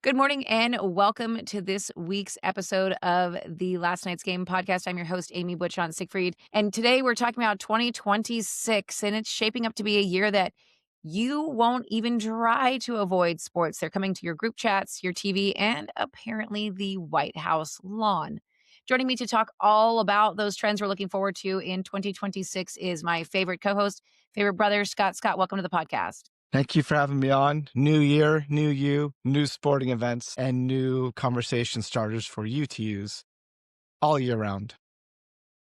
Good morning and welcome to this week's episode of the Last Night's Game podcast. I'm your host, Amy Butchon Siegfried. And today we're talking about 2026, and it's shaping up to be a year that you won't even try to avoid sports. They're coming to your group chats, your TV, and apparently the White House lawn. Joining me to talk all about those trends we're looking forward to in 2026 is my favorite co host, favorite brother, Scott. Scott, welcome to the podcast. Thank you for having me on. New year, new you, new sporting events, and new conversation starters for you to use all year round.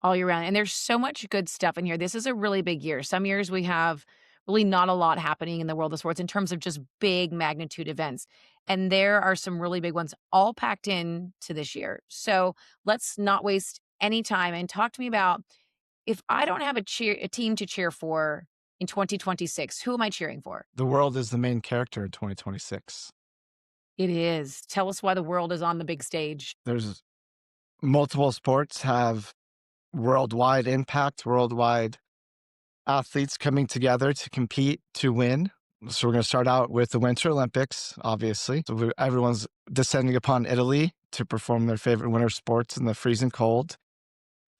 All year round, and there's so much good stuff in here. This is a really big year. Some years we have really not a lot happening in the world of sports in terms of just big magnitude events, and there are some really big ones all packed in to this year. So, let's not waste any time and talk to me about if I don't have a team to cheer for in 2026, who am I cheering for? The world is the main character in 2026. It is. Tell us why the world is on the big stage. There's multiple sports have worldwide impact, worldwide athletes coming together to compete to win. So we're going to start out with the Winter Olympics, obviously. So everyone's descending upon Italy to perform their favorite winter sports in the freezing cold.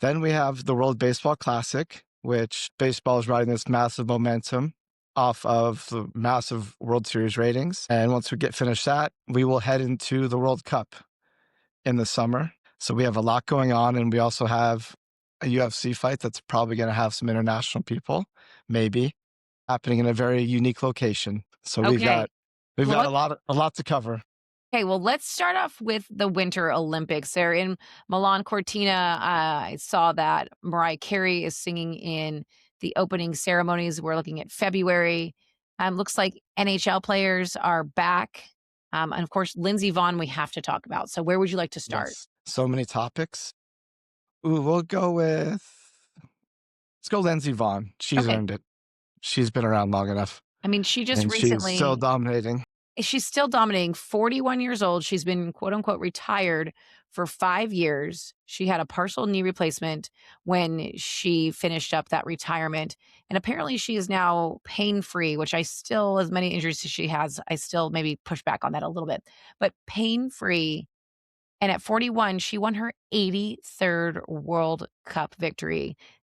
Then we have the World Baseball Classic, which baseball is riding this massive momentum off of the massive World Series ratings. And once we get finished that, we will head into the World Cup in the summer. So we have a lot going on, and we also have a UFC fight that's probably going to have some international people, maybe, happening in a very unique location. So we've Okay. got Well, a lot to cover. Okay, well, let's start off with the Winter Olympics. They're in Milan Cortina. I saw that Mariah Carey is singing in the opening ceremonies. We're looking at February. Looks like NHL players are back. And of course, Lindsey Vonn, we have to talk about. So, where would you like to start? Yes. So many topics. Ooh, let's go Lindsey Vonn. She's Okay. earned it. She's been around long enough, I mean, she just and she's still recently dominating. she's still dominating, 41 years old. She's been, quote, unquote, "retired" for 5 years. She had a partial knee replacement when she finished up that retirement, and apparently she is now pain-free, which I still as many injuries as she has, I still maybe push back on that a little bit, but pain-free, and at 41, she won her 83rd World Cup victory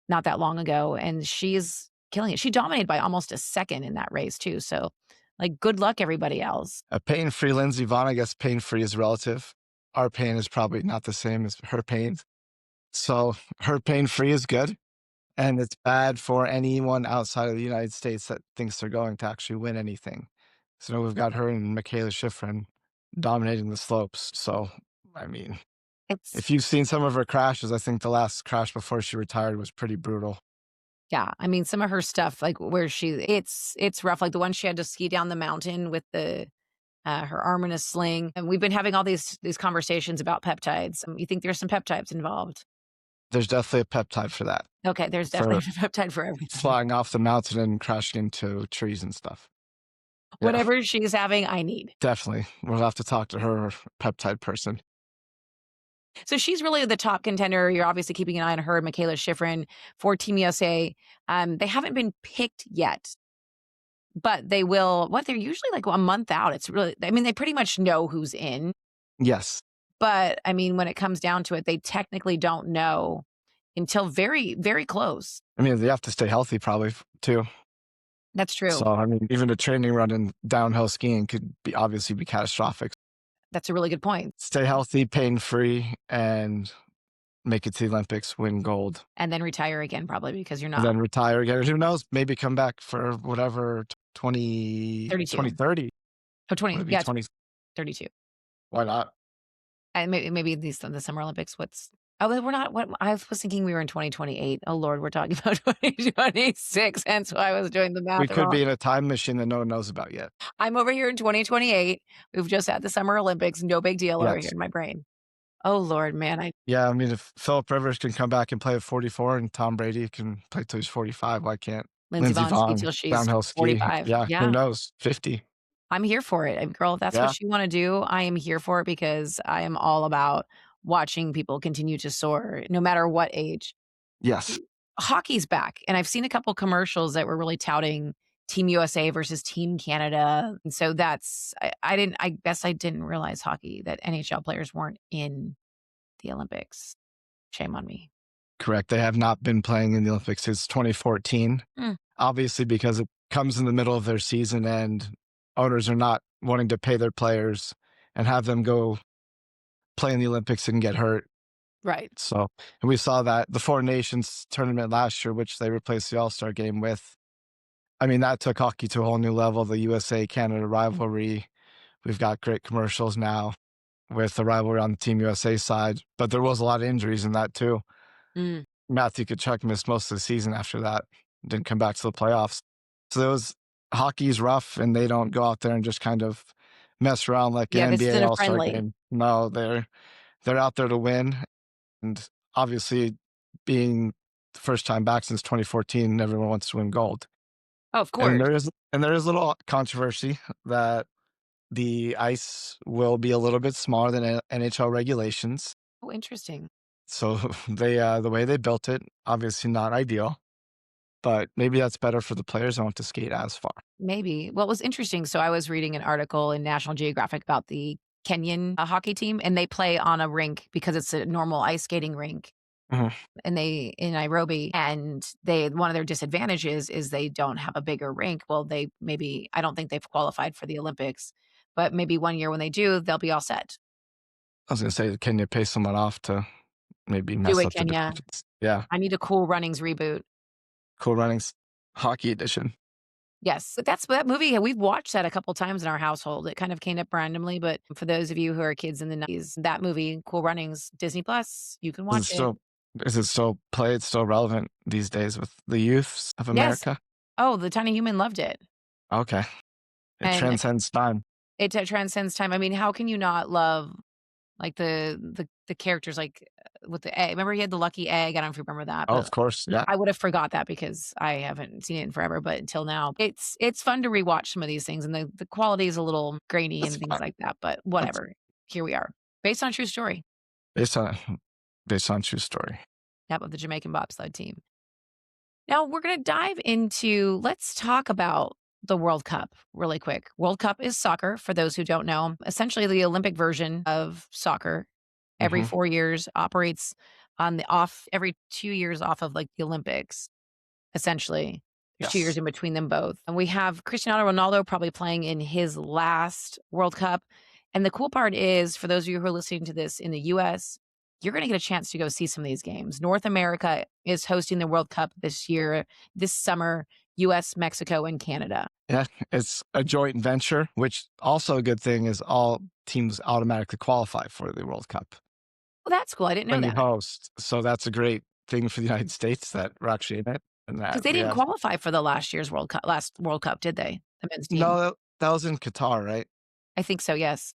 not that long ago, and she's killing it. She dominated by almost a second in that race too, so, like, good luck everybody else. A pain-free Lindsey Vonn, I guess pain-free is relative. Our pain is probably not the same as her pain. So her pain-free is good, and it's bad for anyone outside of the United States that thinks they're going to actually win anything. So we've got her and Michaela Schifrin dominating the slopes. So, I mean, It's if you've seen some of her crashes, I think the last crash before she retired was pretty brutal. Yeah, I mean, some of her stuff, like, where it's rough, like, the one she had to ski down the mountain with her arm in a sling, and we've been having all these conversations about peptides. You think there's some peptides involved? There's definitely a peptide for that, Okay, there's definitely for a peptide for everything. flying off the mountain and crashing into trees and stuff. Yeah, Whatever she's having, I need. definitely. We'll have to talk to her peptide person. So she's really the top contender. You're obviously keeping an eye on her, Michaela Schifrin, for Team USA. They haven't been picked yet, but they will. What, they're usually like a month out. It's really, I mean, they pretty much know who's in, Yes. but I mean, when it comes down to it, they technically don't know until very, very close. I mean, they have to stay healthy probably too. That's true. So, I mean, even a training run in downhill skiing could obviously be catastrophic. That's a really good point. Stay healthy, pain-free, and make it to the Olympics, win gold, And then retire again, probably because you're and not then retire again. Who knows? Maybe come back for whatever 32. 2030. Oh, 20. Would it be Yeah, it's 20? 32. Why not? And maybe the Summer Olympics. We're not. What I was thinking we were in 2028. Oh Lord, we're talking about 2026. Hence why I was doing the We math could wrong. be in a time machine that no one knows about yet. I'm over here in 2028. We've just had the Summer Olympics. No big deal over here Yes. in my brain. Oh Lord, man. Yeah, I mean, if Philip Rivers can come back and play at 44 and Tom Brady can play till he's 45, why can't Lindsey Lindsey Vonn ski Vonn till she's downhill ski? 45. Yeah, who Yeah, knows? 50. I'm here for it. Girl, if that's what Yeah. you want to do, I am here for it because I am all about watching people continue to soar, no matter what age. Yes. Hockey's back, and I've seen a couple commercials that were really touting Team USA versus Team Canada, and so that's I guess I didn't realize hockey that NHL players weren't in the Olympics. Shame on me. Correct. They have not been playing in the Olympics since 2014, Mm, obviously because it comes in the middle of their season and owners are not wanting to pay their players and have them go play in the Olympics and get hurt. right. So, and we saw that the Four Nations tournament last year, which they replaced the All-Star game with. I mean, that took hockey to a whole new level. The USA Canada rivalry. We've got great commercials now with the rivalry on the Team USA side, but there was a lot of injuries in that too. Mm, Matthew Tkachuk missed most of the season after that, didn't come back to the playoffs. So there was hockey's rough, and they don't go out there and just kind of mess around like yeah, an this NBA isn't a All-Star friendly. game. No, they're out there to win, and obviously, being the first time back since 2014, everyone wants to win gold. Oh, of And course. there is a little controversy that the ice will be a little bit smaller than NHL regulations. Oh, interesting. So the way they built it, obviously not ideal, but maybe that's better for the players who want to skate as far. Maybe. Well, it was interesting. So I was reading an article in National Geographic about the Kenyan hockey team, and they play on a rink because it's a normal ice skating rink, Mhm. and they in Nairobi, and they one of their disadvantages is they don't have a bigger rink. Well, they maybe I don't think they've qualified for the Olympics, but maybe one year when they do, they'll be all set. I was gonna say, can you pay someone off to maybe Do mess it, up the Kenya. divisions? Yeah, I need a Cool Runnings reboot. Cool Runnings Hockey Edition. Yes, but that's that movie, we've watched that a couple times in our household. It kind of came up randomly, but for those of you who are kids in the '90s, that movie, Cool Runnings, Disney Plus, you can Is it watch it. still is it still played, still relevant these days with the youths of Yes. America? Oh, the Tiny Human loved it, Okay. It and transcends time. it transcends time. I mean, how can you not love, like, the characters, like, with the egg remember he had the lucky egg? I don't know if you remember that, Oh, but of course, yeah. I would have forgot that because I haven't seen it in forever, but until now, it's fun to rewatch some of these things, and the quality is a little grainy That's and things fine. like that, but That's whatever. Here we are. Based on true story. based on based on true story. Yep, of the Jamaican bobsled team. Now we're gonna dive into let's talk about the World Cup really quick. World Cup is soccer, for those who don't know, essentially the Olympic version of soccer. Every Mhm. 4 years operates on the off every 2 years off of, like, the Olympics. Essentially. There's 2 years Yes. in between them both, and we have Cristiano Ronaldo probably playing in his last World Cup, and the cool part is, for those of you who are listening to this in the US, you're gonna get a chance to go see some of these games. North America is hosting the World Cup this year, this summer, US, Mexico, and Canada. Yeah, it's a joint venture, which also a good thing is all teams automatically qualify for the World Cup Well, that's cool, I didn't know when you that, host. So that's a great thing for the United States that we're actually in it and because that they we didn't have. qualify for the last World Cup, did they? The men's team? No, that was in Qatar, right? I think so, yes.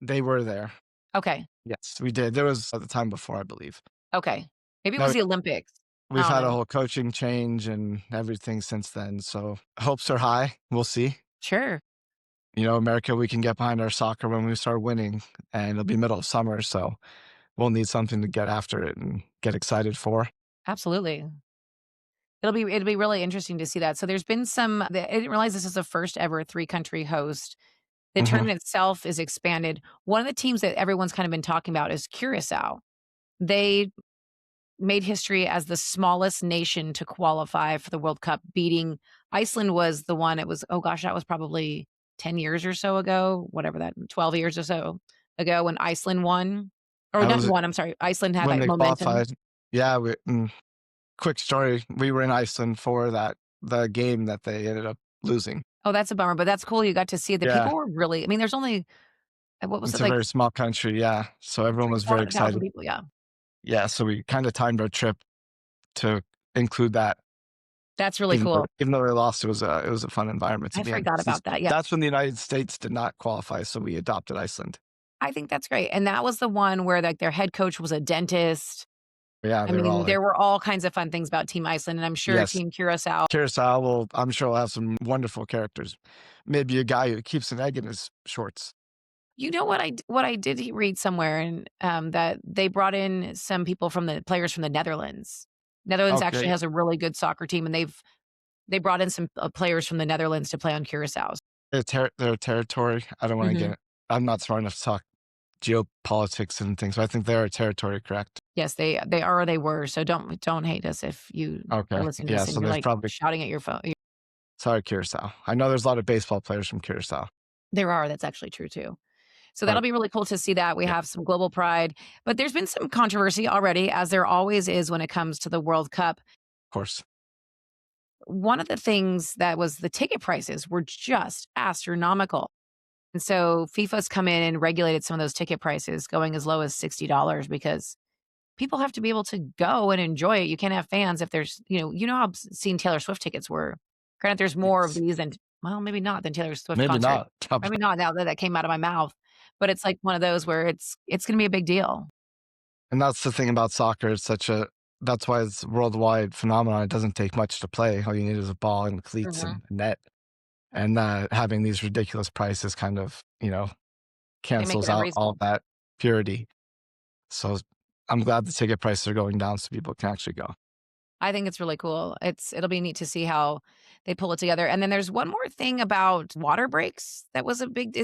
They were there. Okay, Yes, we did. There was at the time before, I believe. okay. Maybe it Now was the Olympics. I we've don't had a know. whole coaching change and everything since then. So hopes are high. We'll see. Sure. America, we can get behind our soccer when we start winning, and it'll be middle of summer. So we'll need something to get after it and get excited for. Absolutely. It'll be really interesting to see that. So there's been I didn't realize this is the first ever 3-country host. The Hmm. tournament itself is expanded. One of the teams that everyone's kind of been talking about is Curaçao. They made history as the smallest nation to qualify for the World Cup, beating Iceland was the one it was oh gosh, that was probably 10 years or so ago, whatever that 12 years or so ago when Iceland won. Or That not was won, I'm sorry, Iceland had, when like, they momentum. qualified. Yeah, quick story. We were in Iceland for the game that they ended up losing. Oh, that's a bummer, but that's cool you got to see the Yeah, people were really I mean, there's only what was it's it, a like very small country. Yeah, so everyone was very 3,000 excited. people, yeah. Yeah, so we kind of timed our trip to include that. That's really cool. Even though they lost, it was a fun environment to I be in. forgot about that, yeah. That's when the United States did not qualify, so we adopted Iceland. I think that's great, and that was the one where, like, their head coach was a dentist. Yeah, I they were all mean, like, there were all kinds of fun things about Team Iceland, and I'm sure yes, Team Curaçao. Curacao will. I'm sure will have some wonderful characters. Maybe a guy who keeps an egg in his shorts. You know what I did read somewhere and, that they brought in some people from the players from the Netherlands. Netherlands Oh, actually great. has a really good soccer team, and they've They brought in some, players from the Netherlands to play on Curaçao. Their territory. I don't want to Mhm. get. I'm not smart enough to talk geopolitics and things, but I think they're a territory, correct? Yes, they are or they were, so don't hate us if you are Okay. listening to Yeah. this and So you're, there's like, probably shouting at your phone. sorry, Curacao. I know there's a lot of baseball players from Curacao. There are, that's actually true too. So that'll But be really cool to see that. We yeah, have some global pride, but there's been some controversy already, as there always is when it comes to the World Cup. of course. One of the things that was the ticket prices were just astronomical. And so FIFA's come in and regulated some of those ticket prices going as low as $60 because people have to be able to go and enjoy it. You can't have fans if there's, how seeing Taylor Swift tickets were. Granted, there's more of Yes. these than, well, maybe not than Taylor Swift Maybe concert. not. Maybe not now that that came out of my mouth, but it's like one of those where it's going to be a big deal. And that's the thing about soccer. It's such a that's why it's a worldwide phenomenon. It doesn't take much to play. All you need is a ball and cleats Mhm. and a net. And having these ridiculous prices kind of, They make cancels it out all unreasonable. that purity. So I'm glad the ticket prices are going down so people can actually go. I think it's really cool. It'll be neat to see how they pull it together. And then there's one more thing about water breaks that was a big.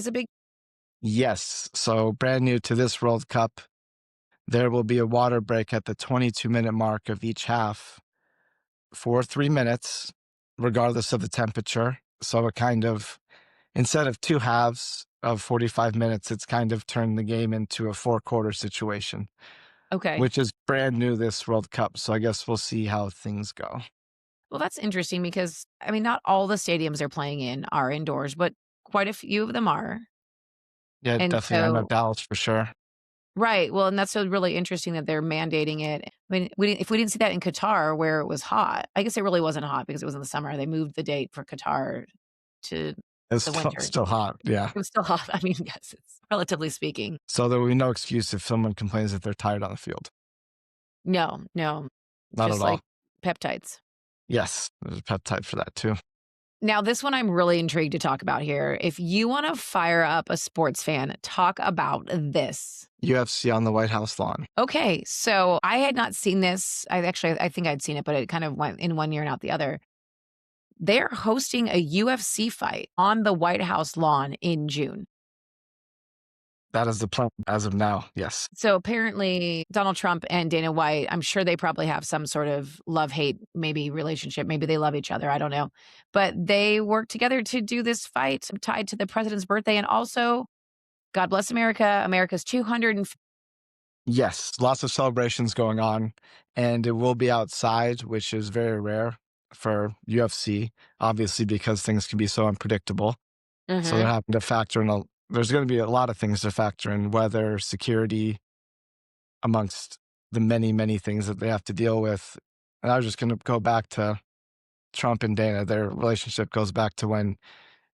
Yes. So brand new to this World Cup, there will be a water break at the 22-minute mark of each half for 3 minutes, regardless of the temperature. So it kind of, instead of two halves of 45 minutes, it's kind of turned the game into a four-quarter situation, Okay. which is brand new this World Cup. So I guess we'll see how things go. Well, that's interesting because I mean not all the stadiums they're playing in are indoors, but quite a few of them are. Yeah, And definitely. I'm at so Dallas for sure. right, well, and that's so really interesting that they're mandating it. I mean, if we didn't see that in Qatar where it was hot, I guess it really wasn't hot because it was in the summer. They moved the date for Qatar to It's the still, winter. still hot. Yeah. It was still hot. I mean, yes, it's relatively speaking. So there will be no excuse if someone complains that they're tired on the field. No, no, Not at just all. like peptides. Yes, there's a peptide for that too. Now, this one I'm really intrigued to talk about here. If you want to fire up a sports fan, talk about this. UFC on the White House lawn. Okay, so I had not seen this. I think I'd seen it, but it kind of went in one year and out the other. They're hosting a UFC fight on the White House lawn in June. That is the plan as of now. Yes. So apparently, Donald Trump and Dana White, I'm sure they probably have some sort of love hate, maybe relationship. Maybe they love each other. I don't know. But they work together to do this fight tied to the president's birthday. And also, God bless America, America's 200. Yes, lots of celebrations going on, and it will be outside, which is very rare for UFC, obviously, because things can be so unpredictable. So they're Mhm. having to factor in there's going to be a lot of things to factor in, weather, security, amongst the many, many things that they have to deal with. And I was just going to go back to Trump and Dana. Their relationship goes back to when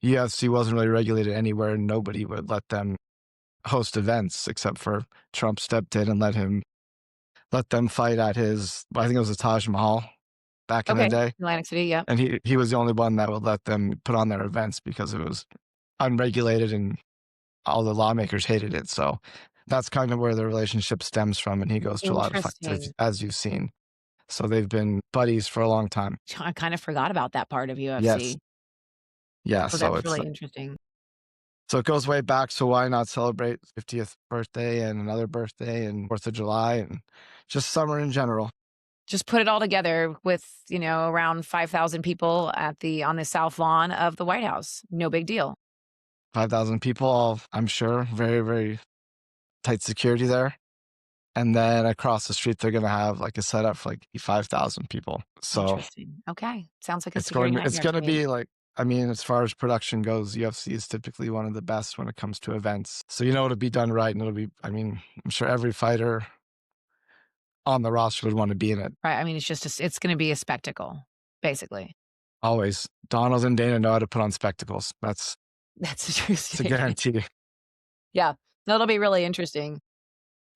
UFC wasn't really regulated anywhere and nobody would let them host events except for Trump stepped in and let them fight at his, I think it was the Taj Mahal back in the Okay. day. Atlantic City, yep. And he was the only one that would let them put on their events because it was unregulated and all the lawmakers hated it. So that's kind of where the relationship stems from. And he goes to a lot of fights, Interesting. as you've seen. So they've been buddies for a long time. I kind of forgot about that part of Yes. UFC. Yeah. So So that's it's really interesting. so it goes way back. So why not celebrate 50th birthday and another birthday and 4th of July and just summer in general? Just put it all together with, around 5,000 people on the south lawn of the White House. No big deal. 5,000 people, all I'm sure, very, very tight security there. And then across the street, they're going to have like a setup for like 5,000 people. So Interesting. Okay. Sounds like a it's security it's nightmare going to to me. be like, I mean, as far as production goes, UFC is typically one of the best when it comes to events. So, it'll be done right. And I mean, I'm sure every fighter on the roster would want to be in it. Right. I mean, it's going to be a spectacle, basically. Always. Donald and Dana know how to put on spectacles. That's a true It's a statement. guarantee. Yeah. That'll be really interesting.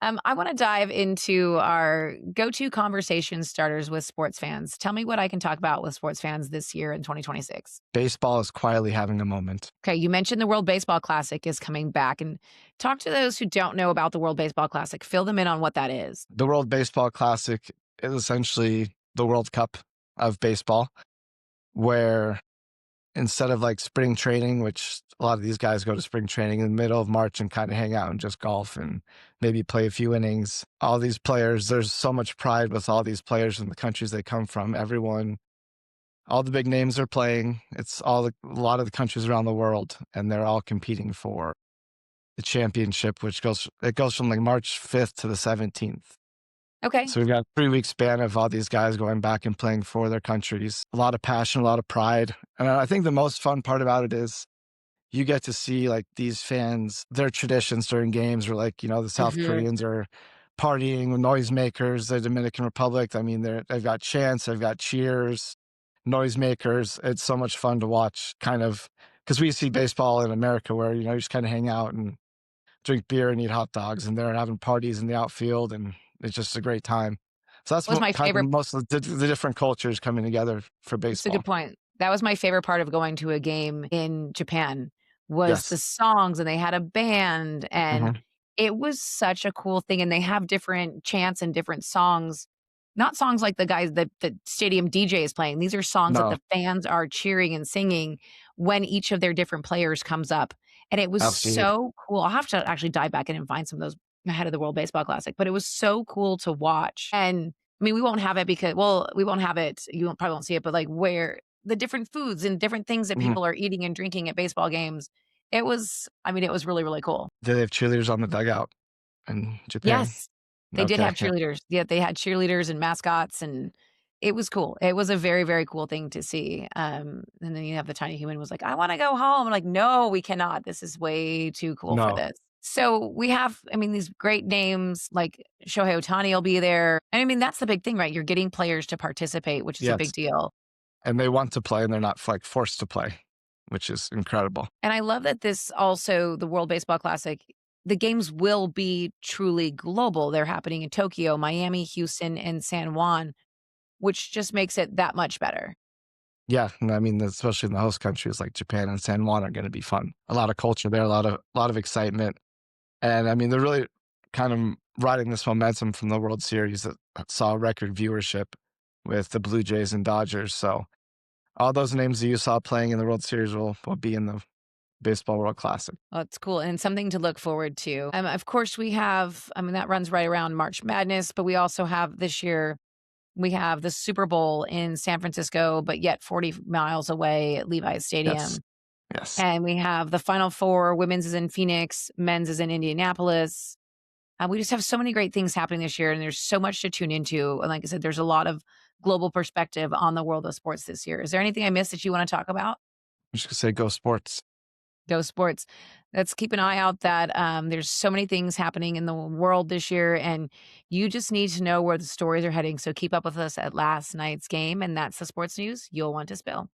I want to dive into our go-to conversation starters with sports fans. Tell me what I can talk about with sports fans this year in 2026. Baseball is quietly having a moment. Okay, you mentioned the World Baseball Classic is coming back, and talk to those who don't know about the World Baseball Classic. Fill them in on what that is. The World Baseball Classic is essentially the World Cup of baseball. where instead of like spring training, which a lot of these guys go to spring training in the middle of March and kind of hang out and just golf and maybe play a few innings. All these players, there's so much pride with all these players in the countries they come from. Everyone, all the big names are playing. It's a lot of the countries around the world, and they're all competing for the championship, which goes from like March 5th to the 17th. Okay. So we've got a 3 week span of all these guys going back and playing for their countries. A lot of passion, a lot of pride. And I think the most fun part about it is you get to see like these fans, their traditions during games where like, the South Mhm. Koreans are partying with noisemakers, the Dominican Republic. I mean, they've got chants, they've got cheers, noisemakers. It's so much fun to watch kind of because we see baseball in America where, you just kind of hang out and drink beer and eat hot dogs, and they're having parties in the outfield, and it's just a great time. So that's Was my kind of favorite most of the different cultures coming together for That's a baseball. good point. That was my favorite part of going to a game in Japan, was the Yes. songs, and they had a band, and Mhm. it was such a cool thing, and they have different chants and different songs, not songs like the guys that the stadium DJ is playing. These are songs that No, the fans are cheering and singing when each of their different players comes up, and it was absolutely. so cool. I'll have to actually dive back in and find some of those ahead of the World Baseball Classic, but it was so cool to watch, and I mean, we won't have it because well, we won't have it, probably won't see it, but, like, where the different foods and different things that Mhm. people are eating and drinking at baseball games, it was really, really cool. Do they have cheerleaders on the dugout in Japan? Yes, they did Okay, have yeah. cheerleaders. Yeah, they had cheerleaders and mascots, and it was cool. It was a very, very cool thing to see, and then you have the tiny human was like, "I wanna go home." I'm like, "No, we cannot. This is way too cool for No. this." So, we have, I mean, these great names, like Shohei Ohtani will be there, and I mean, that's the big thing, right? You're getting players to participate, which is a big Yes, deal. and they want to play, and they're not, like, forced to play, which is incredible. And I love that this also the World Baseball Classic, the games will be truly global. They're happening in Tokyo, Miami, Houston, and San Juan, which just makes it that much better. Yeah, and I mean, especially in the host countries like Japan and San Juan are gonna be fun. A lot of culture there, a lot of excitement. And I mean, they're really kind of riding this momentum from the World Series that saw record viewership with the Blue Jays and Dodgers. So all those names that you saw playing in the World Series will be in the Baseball World Classic. Oh, it's cool and something to look forward to. Of course, we have, I mean, that runs right around March Madness, but we also have this year, we have the Super Bowl in San Francisco, but yet 40 miles away at Levi's Yes. Stadium. Yes. And we have the Final Four, women's is in Phoenix, men's is in Indianapolis. We just have so many great things happening this year, and there's so much to tune into. And like I said, there's a lot of global perspective on the world of sports this year. Is there anything I missed that you want to talk about? I'm just gonna say go sports. Go sports. Let's keep an eye out that there's so many things happening in the world this year, and you just need to know where the stories are heading. So keep up with us at last night's game, and that's the sports news you'll want to spill.